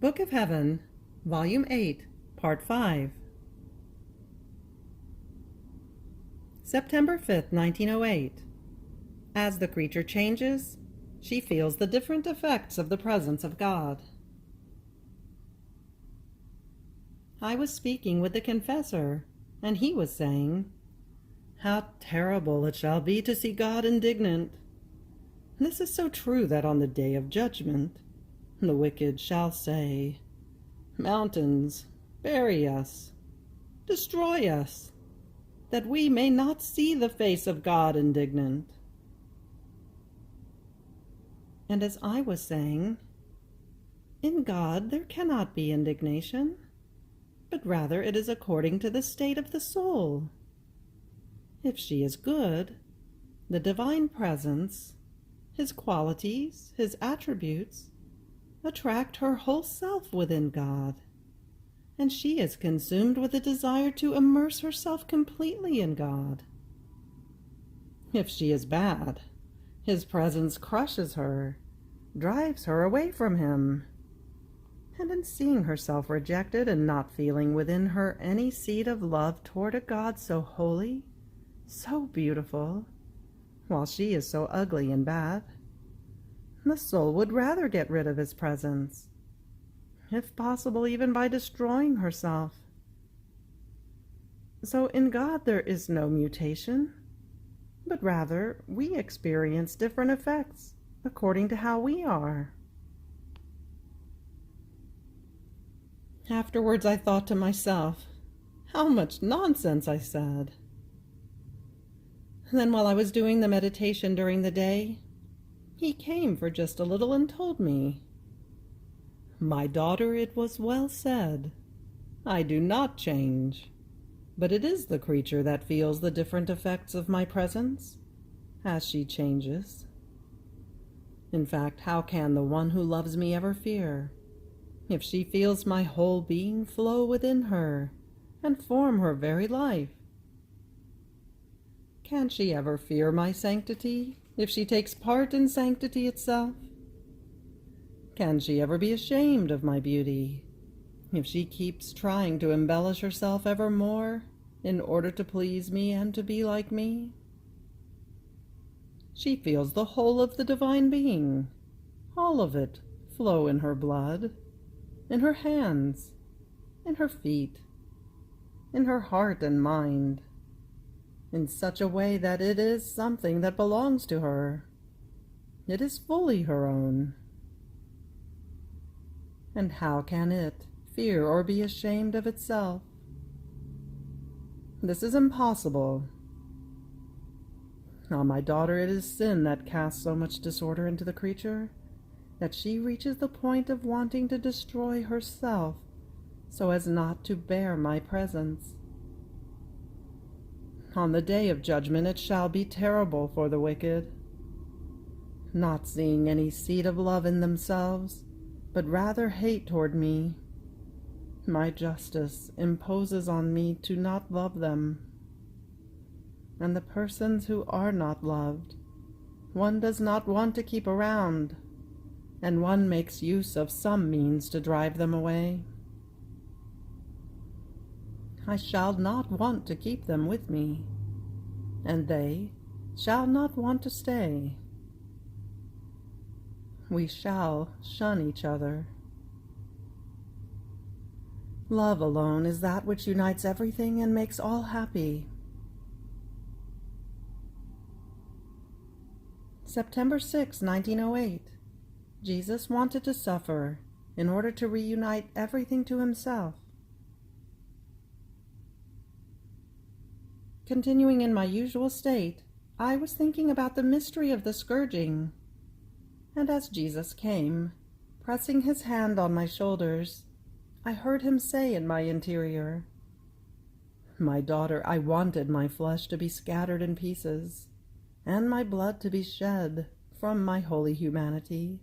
Book of Heaven, Volume 8, Part 5. September 5th, 1908. As the creature changes, she feels the different effects of the presence of God. I was speaking with the confessor, and he was saying, "How terrible it shall be to see God indignant. This is so true that on the day of judgment, the wicked shall say, 'Mountains, bury us, destroy us, that we may not see the face of God indignant.'" And as I was saying, in God there cannot be indignation, but rather it is according to the state of the soul. If she is good, the divine presence, his qualities, his attributes, attract her whole self within God, and she is consumed with a desire to immerse herself completely in God. If she is bad, his presence crushes her, drives her away from him, and in seeing herself rejected and not feeling within her any seed of love toward a God so holy, so beautiful, while she is so ugly and bad, the soul would rather get rid of his presence, if possible even by destroying herself. So in God there is no mutation, but rather we experience different effects according to how we are. Afterwards I thought to myself, how much nonsense I said. Then while I was doing the meditation during the day, he came for just a little and told me, "My daughter, it was well said. I do not change, but it is the creature that feels the different effects of my presence, as she changes. In fact, how can the one who loves me ever fear, if she feels my whole being flow within her and form her very life? Can she ever fear my sanctity, if she takes part in sanctity itself? Can she ever be ashamed of my beauty, if she keeps trying to embellish herself ever more in order to please me and to be like me? She feels the whole of the divine being, all of it, flow in her blood, in her hands, in her feet, in her heart and mind, in such a way that it is something that belongs to her. It is fully her own. And how can it fear or be ashamed of itself? This is impossible. Ah, my daughter, it is sin that casts so much disorder into the creature, that she reaches the point of wanting to destroy herself so as not to bear my presence. On the day of judgment it shall be terrible for the wicked, not seeing any seed of love in themselves, but rather hate toward me. My justice imposes on me to not love them. And the persons who are not loved, one does not want to keep around, and one makes use of some means to drive them away. I shall not want to keep them with me, and they shall not want to stay. We shall shun each other. Love alone is that which unites everything and makes all happy. September 6, 1908. Jesus wanted to suffer in order to reunite everything to himself. Continuing in my usual state, I was thinking about the mystery of the scourging, and as Jesus came, pressing his hand on my shoulders, I heard him say in my interior, "My daughter, I wanted my flesh to be scattered in pieces, and my blood to be shed from my holy humanity,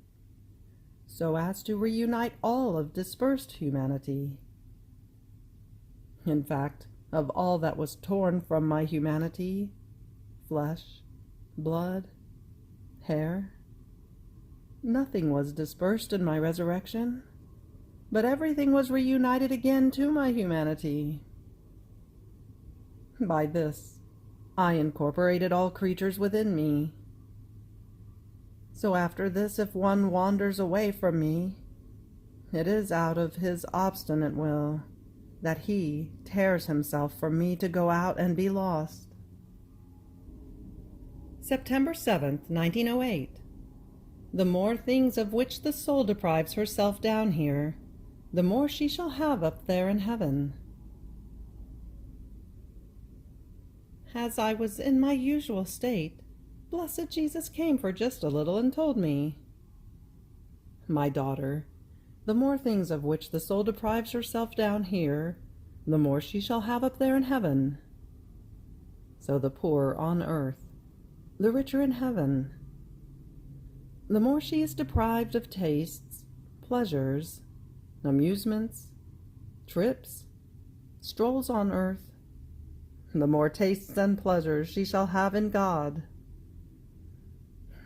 so as to reunite all of dispersed humanity. In fact, of all that was torn from my humanity, flesh, blood, hair, nothing was dispersed in my resurrection, but everything was reunited again to my humanity. By this, I incorporated all creatures within me. So after this, if one wanders away from me, it is out of his obstinate will that he tears himself from me to go out and be lost. September 7th, 1908. The more things of which the soul deprives herself down here, the more she shall have up there in heaven. As I was in my usual state, blessed Jesus came for just a little and told me, "My daughter, the more things of which the soul deprives herself down here, the more she shall have up there in heaven." So the poor on earth, the richer in heaven. The more she is deprived of tastes, pleasures, amusements, trips, strolls on earth, the more tastes and pleasures she shall have in God.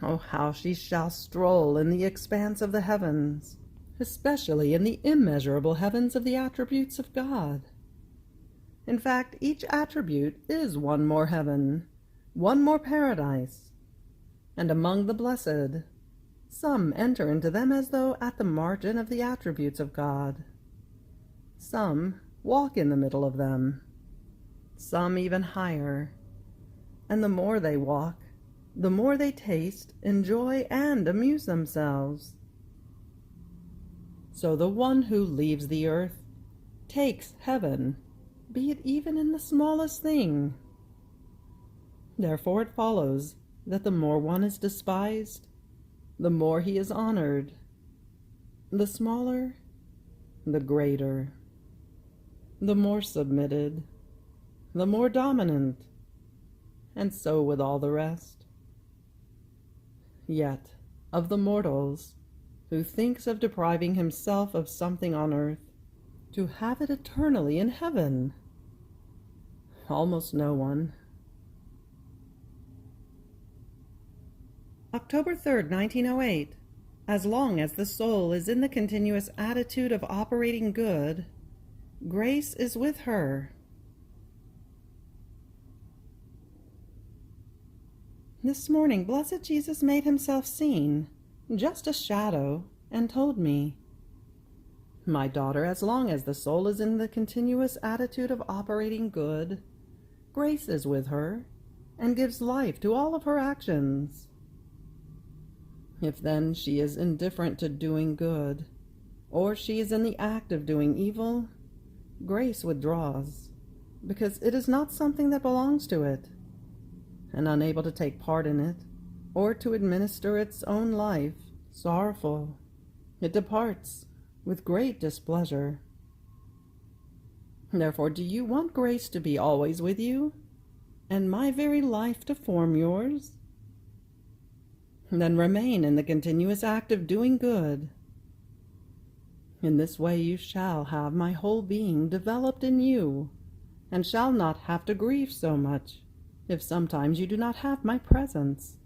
Oh, how she shall stroll in the expanse of the heavens, especially in the immeasurable heavens of the attributes of God. In fact, each attribute is one more heaven, one more paradise, and among the blessed, some enter into them as though at the margin of the attributes of God. Some walk in the middle of them, some even higher, and the more they walk, the more they taste, enjoy, and amuse themselves. So the one who leaves the earth takes heaven, be it even in the smallest thing. Therefore it follows that the more one is despised, the more he is honored. The smaller, the greater. The more submitted, the more dominant, and so with all the rest. Yet, of the mortals, who thinks of depriving himself of something on earth, to have it eternally in heaven, almost no one. October 3rd, 1908. As long as the soul is in the continuous attitude of operating good, grace is with her. This morning, blessed Jesus made himself seen, just a shadow, and told me, "My daughter, as long as the soul is in the continuous attitude of operating good, grace is with her, and gives life to all of her actions. If then she is indifferent to doing good, or she is in the act of doing evil, grace withdraws, because it is not something that belongs to it, and unable to take part in it, or to administer its own life, sorrowful, it departs with great displeasure. Therefore, do you want grace to be always with you, and my very life to form yours? Then remain in the continuous act of doing good. In this way you shall have my whole being developed in you, and shall not have to grieve so much if sometimes you do not have my presence.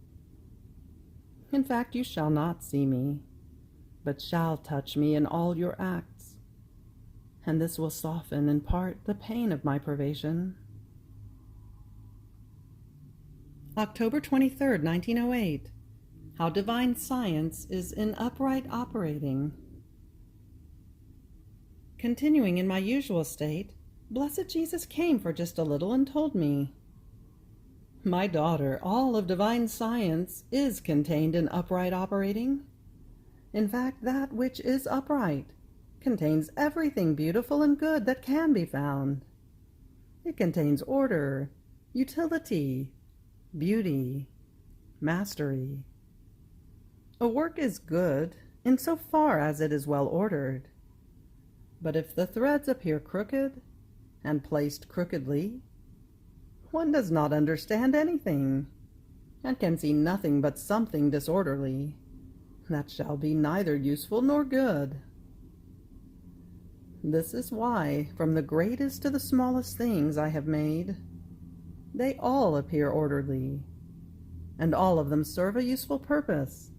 In fact, you shall not see me, but shall touch me in all your acts, and this will soften in part the pain of my privation." October 23rd, 1908. How divine science is in upright operating. Continuing in my usual state, blessed Jesus came for just a little and told me, "My daughter, all of divine science is contained in upright operating. In fact, that which is upright contains everything beautiful and good that can be found. It contains order, utility, beauty, mastery. A work is good in so far as it is well ordered, but if the threads appear crooked and placed crookedly, one does not understand anything, and can see nothing but something disorderly, that shall be neither useful nor good. This is why, from the greatest to the smallest things I have made, they all appear orderly, and all of them serve a useful purpose,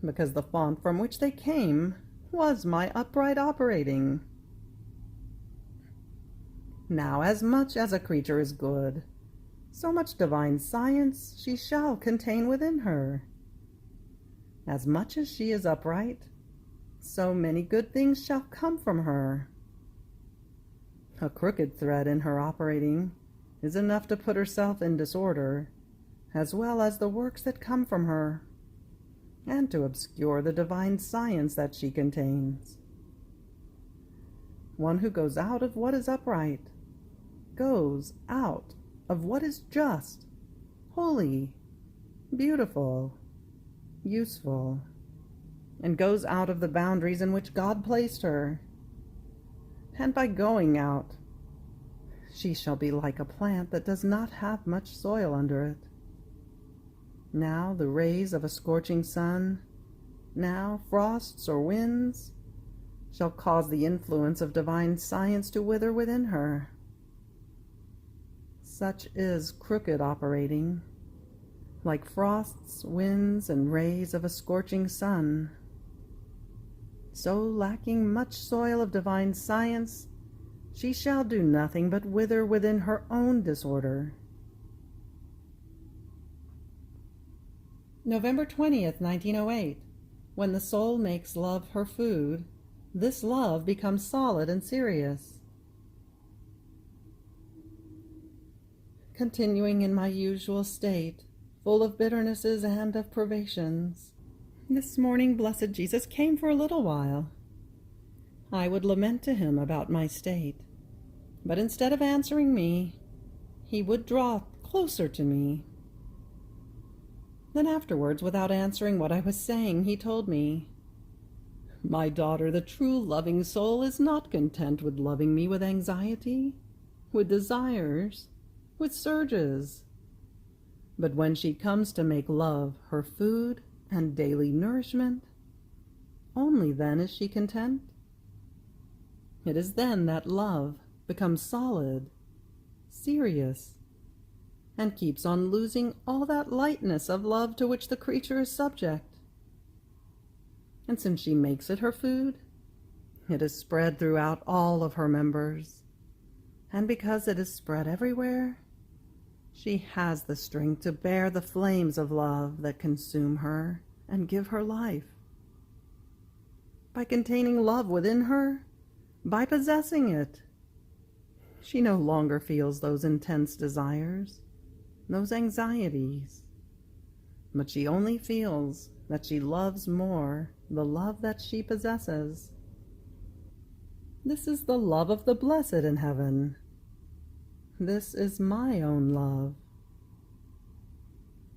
because the font from which they came was my upright operating. Now, as much as a creature is good, so much divine science she shall contain within her. As much as she is upright, so many good things shall come from her. A crooked thread in her operating is enough to put herself in disorder, as well as the works that come from her, and to obscure the divine science that she contains. One who goes out of what is upright goes out of what is just, holy, beautiful, useful, and goes out of the boundaries in which God placed her. And by going out, she shall be like a plant that does not have much soil under it. Now the rays of a scorching sun, now frosts or winds, shall cause the influence of divine science to wither within her. Such is crooked operating, like frosts, winds, and rays of a scorching sun. So lacking much soil of divine science, she shall do nothing but wither within her own disorder. November 20th, 1908. When the soul makes love her food, this love becomes solid and serious. Continuing in my usual state, full of bitternesses and of privations, this morning blessed Jesus came for a little while. I would lament to him about my state, but instead of answering me, he would draw closer to me. Then afterwards, without answering what I was saying, he told me, "My daughter, the true loving soul is not content with loving me with anxiety, with desires, with surges. But when she comes to make love her food and daily nourishment, only then is she content. It is then that love becomes solid, serious, and keeps on losing all that lightness of love to which the creature is subject. And since she makes it her food, it is spread throughout all of her members, and because it is spread everywhere, she has the strength to bear the flames of love that consume her and give her life. By containing love within her, by possessing it, she no longer feels those intense desires, those anxieties, but she only feels that she loves more the love that she possesses. This is the love of the blessed in heaven. This is my own love.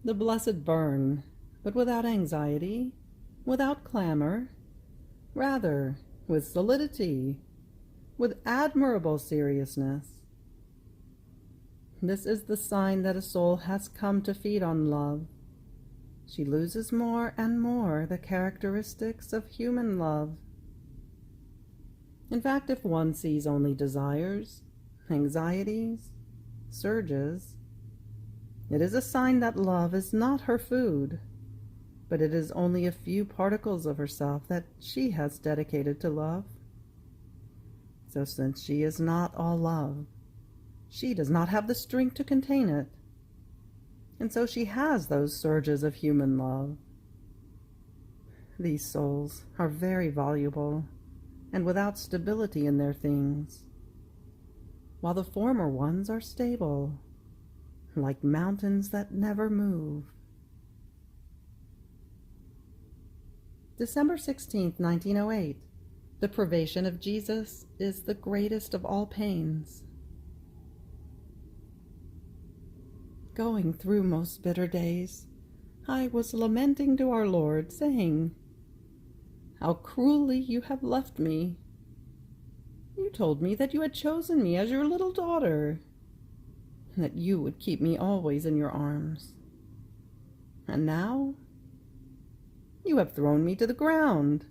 The blessed burn, but without anxiety, without clamor, rather with solidity, with admirable seriousness. This is the sign that a soul has come to feed on love. She loses more and more the characteristics of human love. In fact, if one sees only desires, anxieties, surges, it is a sign that love is not her food, but it is only a few particles of herself that she has dedicated to love. So since she is not all love, she does not have the strength to contain it, and so she has those surges of human love. These souls are very voluble and without stability in their things, while the former ones are stable, like mountains that never move. December 16th, 1908. The privation of Jesus is the greatest of all pains. Going through most bitter days, I was lamenting to our Lord, saying, "How cruelly you have left me. You told me that you had chosen me as your little daughter, and that you would keep me always in your arms. And now you have thrown me to the ground,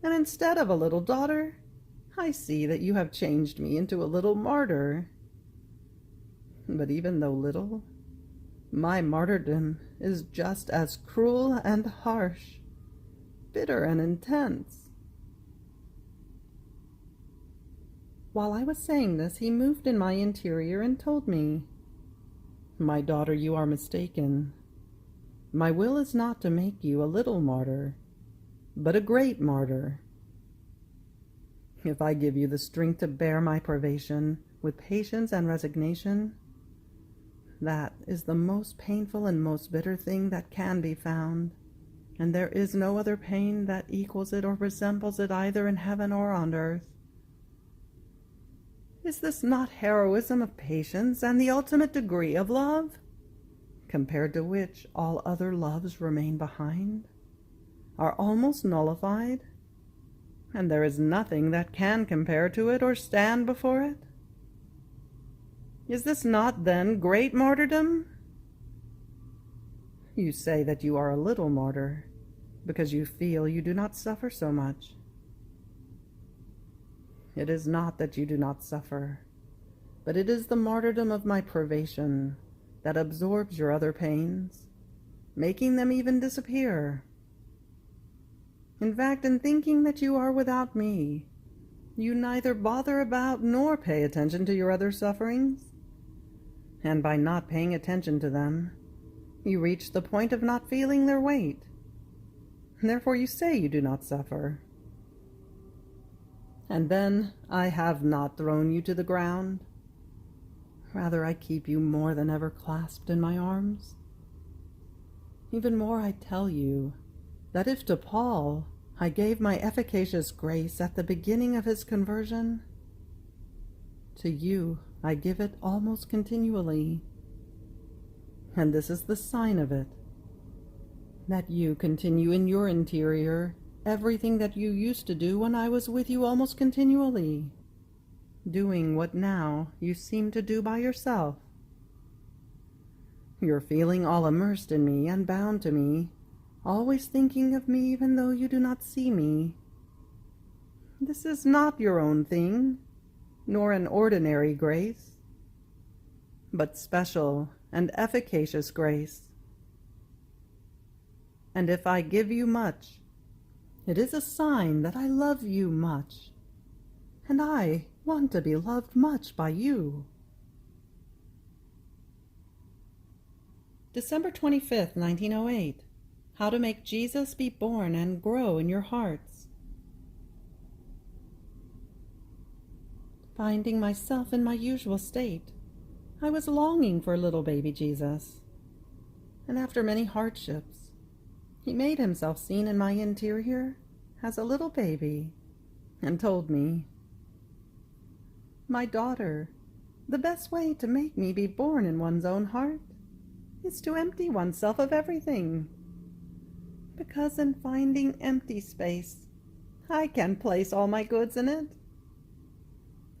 and instead of a little daughter, I see that you have changed me into a little martyr. But even though little, my martyrdom is just as cruel and harsh, bitter and intense. While I was saying this, he moved in my interior and told me, "My daughter, you are mistaken. My will is not to make you a little martyr, but a great martyr. If I give you the strength to bear my privation with patience and resignation, that is the most painful and most bitter thing that can be found, and there is no other pain that equals it or resembles it either in heaven or on earth. Is this not heroism of patience and the ultimate degree of love, compared to which all other loves remain behind, are almost nullified, and there is nothing that can compare to it or stand before it? Is this not then great martyrdom? You say that you are a little martyr, because you feel you do not suffer so much. It is not that you do not suffer, but it is the martyrdom of my privation that absorbs your other pains, making them even disappear. In fact, in thinking that you are without me, you neither bother about nor pay attention to your other sufferings, and by not paying attention to them, you reach the point of not feeling their weight. Therefore you say you do not suffer. And then I have not thrown you to the ground. Rather, I keep you more than ever clasped in my arms. Even more, I tell you that if to Paul I gave my efficacious grace at the beginning of his conversion, to you I give it almost continually. And this is the sign of it, that you continue in your interior everything that you used to do when I was with you almost continually, doing what now you seem to do by yourself. You're feeling all immersed in me and bound to me, always thinking of me even though you do not see me. This is not your own thing, nor an ordinary grace, but special and efficacious grace. And if I give you much, it is a sign that I love you much, and I want to be loved much by you. December 25th, 1908. How to make Jesus be born and grow in your hearts. Finding myself in my usual state, I was longing for little baby Jesus, and after many hardships, he made himself seen in my interior as a little baby, and told me, "My daughter, the best way to make me be born in one's own heart is to empty oneself of everything, because in finding empty space, I can place all my goods in it.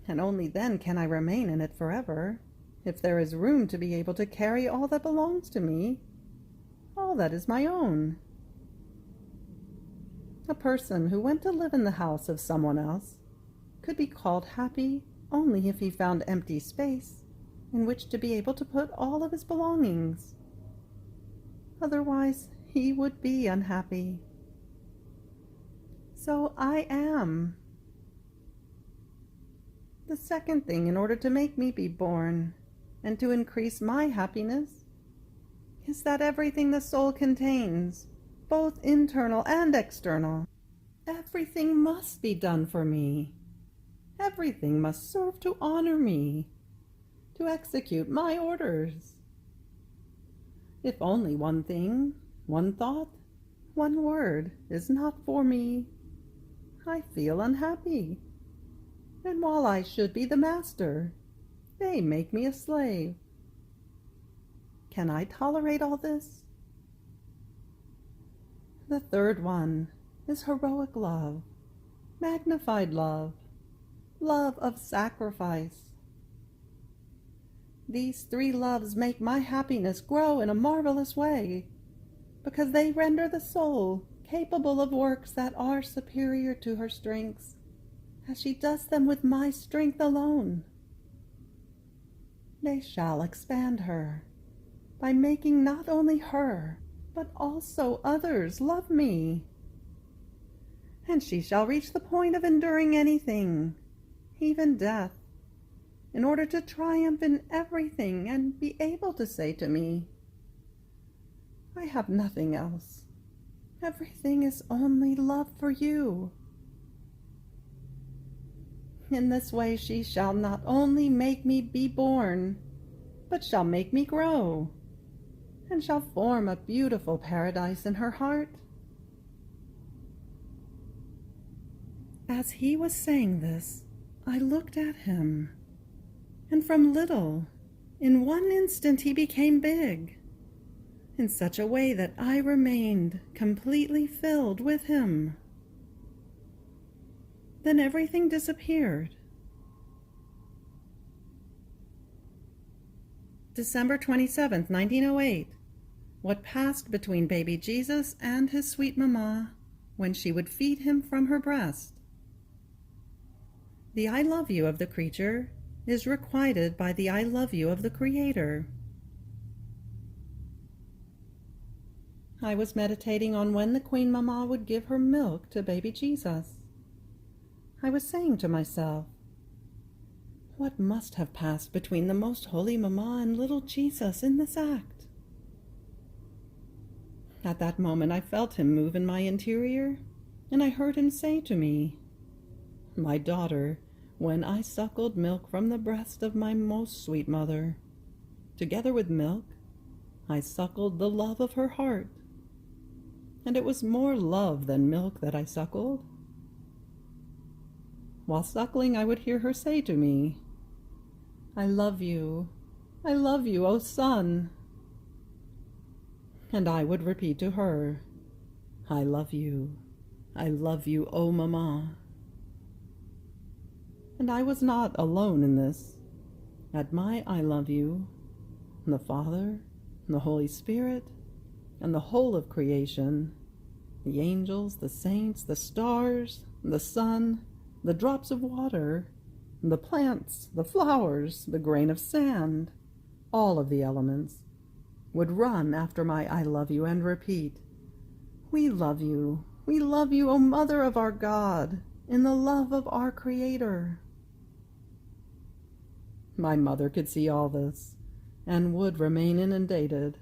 And only then can I remain in it forever, if there is room to be able to carry all that belongs to me, all that is my own." A person who went to live in the house of someone else could be called happy only if he found empty space in which to be able to put all of his belongings. Otherwise, he would be unhappy. So I am. The second thing in order to make me be born and to increase my happiness is that everything the soul contains, both internal and external, everything must be done for me. Everything must serve to honor me, to execute my orders. If only one thing, one thought, one word is not for me, I feel unhappy. And while I should be the master, they make me a slave. Can I tolerate all this? The third one is heroic love, magnified love, love of sacrifice. These three loves make my happiness grow in a marvelous way, because they render the soul capable of works that are superior to her strengths, as she does them with my strength alone. They shall expand her, by making not only her, but also others love me. And she shall reach the point of enduring anything, even death, in order to triumph in everything and be able to say to me, I have nothing else. Everything is only love for you. In this way she shall not only make me be born, but shall make me grow, and shall form a beautiful paradise in her heart. As he was saying this, I looked at him, and from little, in one instant he became big, in such a way that I remained completely filled with him. Then everything disappeared. December 27th, 1908. What passed between baby Jesus and his sweet mamma when she would feed him from her breast. The I love you of the creature is requited by the I love you of the Creator. I was meditating on when the Queen Mamma would give her milk to baby Jesus. I was saying to myself, what must have passed between the Most Holy Mamma and little Jesus in this act? At that moment I felt him move in my interior, and I heard him say to me, my daughter, when I suckled milk from the breast of my most sweet mother, together with milk, I suckled the love of her heart, and it was more love than milk that I suckled. While suckling, I would hear her say to me, I love you, O son. And I would repeat to her, I love you, O Mamma. And I was not alone in this. At my I love you, the Father, the Holy Spirit, and the whole of creation, the angels, the saints, the stars, the sun, the drops of water, the plants, the flowers, the grain of sand, all of the elements, would run after my I love you and repeat, we love you, O Mother of our God, in the love of our Creator. My mother could see all this, and would remain inundated.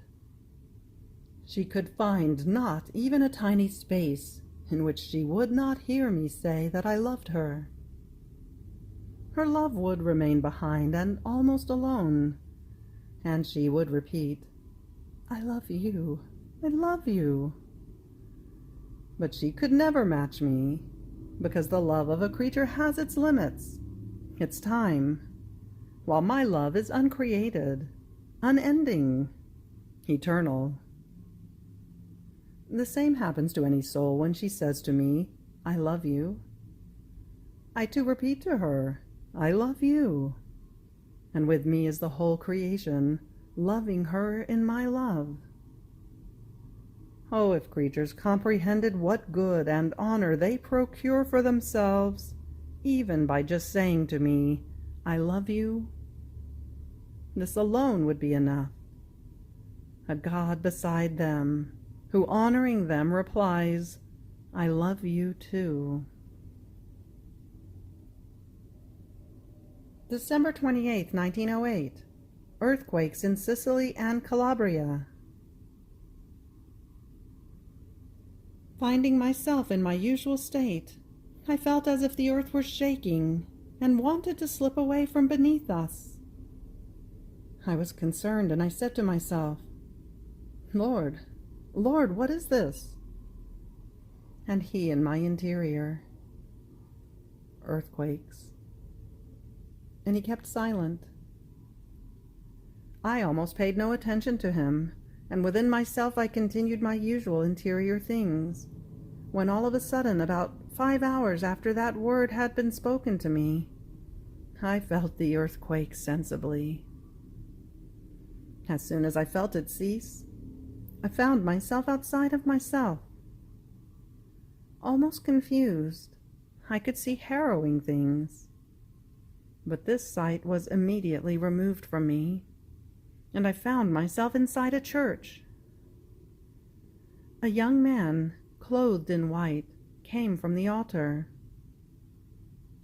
She could find not even a tiny space in which she would not hear me say that I loved her. Her love would remain behind and almost alone, and she would repeat, I love you, I love you. But she could never match me, because the love of a creature has its limits, its time, while my love is uncreated, unending, eternal. The same happens to any soul when she says to me, I love you. I too repeat to her, I love you. And with me is the whole creation, loving her in my love. Oh, if creatures comprehended what good and honor they procure for themselves, even by just saying to me, I love you, this alone would be enough. A God beside them, who honoring them replies, I love you too. December 28th, 1908. Earthquakes in Sicily and Calabria. Finding myself in my usual state, I felt as if the earth were shaking and wanted to slip away from beneath us. I was concerned, and I said to myself, Lord, what is this? And he in my interior, earthquakes. And he kept silent. I almost paid no attention to him, and within myself I continued my usual interior things, when all of a sudden, about 5 hours after that word had been spoken to me, I felt the earthquake sensibly. As soon as I felt it cease, I found myself outside of myself. Almost confused, I could see harrowing things. But this sight was immediately removed from me, and I found myself inside a church. A young man, clothed in white, came from the altar.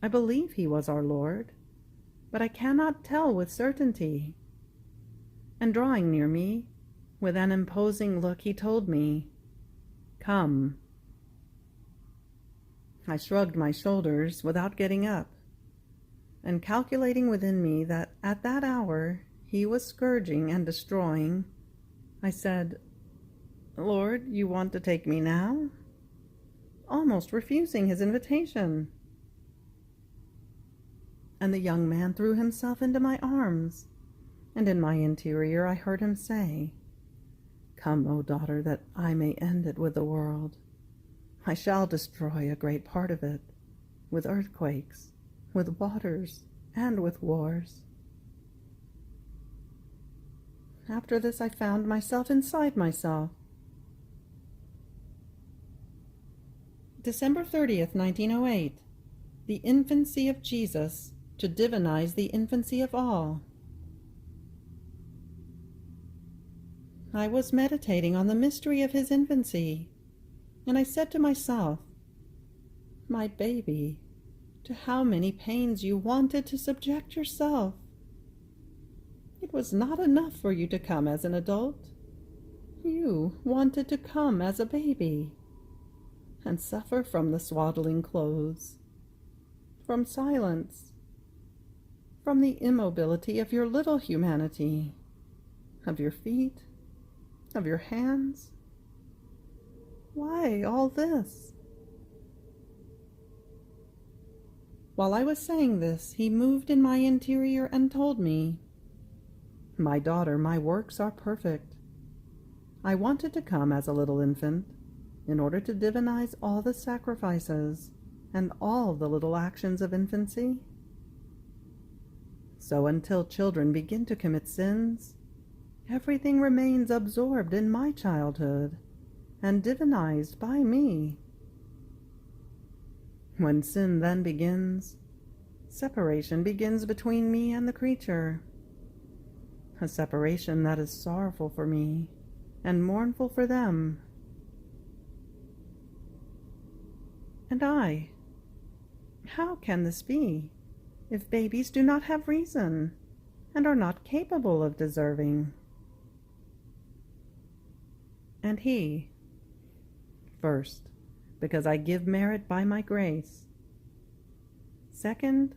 I believe he was our Lord, but I cannot tell with certainty. And drawing near me, with an imposing look, he told me, "Come." I shrugged my shoulders without getting up, and calculating within me that at that hour he was scourging and destroying, I said, "Lord, you want to take me now?" almost refusing his invitation. And the young man threw himself into my arms, and in my interior I heard him say, "Come, O daughter, that I may end it with the world. I shall destroy a great part of it, with earthquakes, with waters, and with wars." After this I found myself inside myself. December 30th, 1908. The infancy of Jesus, to divinize the infancy of all. I was meditating on the mystery of his infancy, and I said to myself, "My baby, to how many pains you wanted to subject yourself! It was not enough for you to come as an adult. You wanted to come as a baby, and suffer from the swaddling clothes, from silence, from the immobility of your little humanity, of your feet, of your hands. Why all this?" While I was saying this, he moved in my interior and told me, "My daughter, my works are perfect. I wanted to come as a little infant in order to divinize all the sacrifices and all the little actions of infancy. So until children begin to commit sins, everything remains absorbed in my childhood and divinized by me. When sin then begins, separation begins between me and the creature, a separation that is sorrowful for me and mournful for them. And how can this be, if babies do not have reason and are not capable of deserving?" And he, "First, because I give merit by my grace. Second,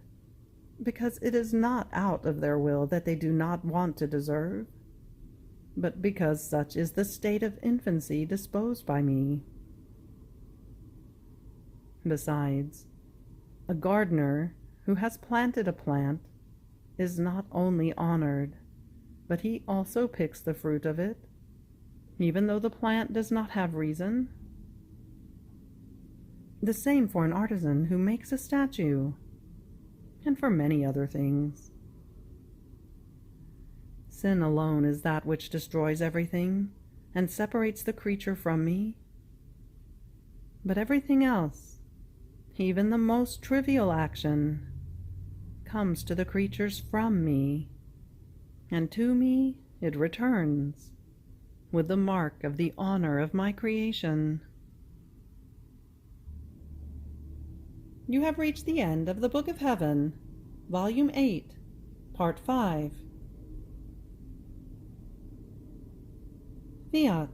because it is not out of their will that they do not want to deserve, but because such is the state of infancy disposed by me. Besides, a gardener who has planted a plant is not only honored, but he also picks the fruit of it, even though the plant does not have reason. The same for an artisan who makes a statue, and for many other things. Sin alone is that which destroys everything and separates the creature from me. But everything else, even the most trivial action, comes to the creatures from me, and to me it returns, with the mark of the honor of my creation." You have reached the end of the Book of Heaven, Volume 8, Part 5. Fiat.